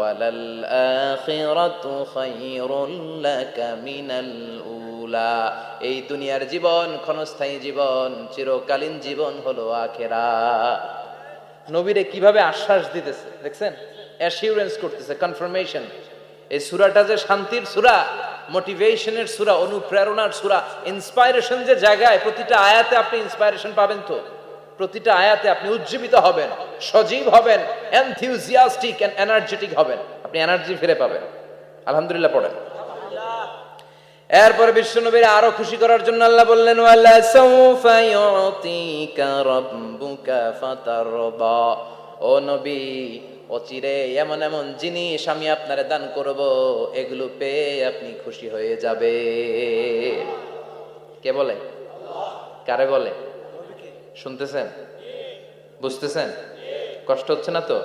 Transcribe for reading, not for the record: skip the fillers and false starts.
ওয়ালাল আখিরাতু খায়রুল লাকা মিনাল উলা। এই দুনিয়ার জীবন ক্ষণস্থায়ী জীবন, চিরকালীন জীবন হলো আখিরাত। নবীরে কিভাবে আশ্বাস দিতেছে দেখছেন, অ্যাসিউরেন্স করতেছে, কনফার্মেশন। এই সূরাটা যে শান্তির সূরা, মোটিভেশনের সূরা, অনুপ্রেরণার সূরা, ইন্সপাইরেশন যে জায়গায়, প্রতিটা আয়াতে আপনি ইন্সপাইরেশন পাবেন। তো প্রতিটা আয়াতে আপনি উজ্জীবিত হবেন, সজীব হবেন, এনথিউজিয়াস্টিক এন্ড এনার্জেটিক হবেন, আপনি এনার্জি ফিরে পাবেন। আলহামদুলিল্লাহ পড়েন। এরপরে বিশ্বনবীর আরো খুশি করার জন্য আল্লাহ বললেন, ওয়ালা সাউফা ইউতিকা রাব্বুকা ফাতারদা। ও নবী, অচিরে এমন এমন জিনিস আমি আপনারে দান করব, এগুলো পেয়ে আপনি খুশি হয়ে যাবে। কে বলে? কারে বলে? শুনতেছেন? বুঝতেছেন? কষ্ট হচ্ছে না তো?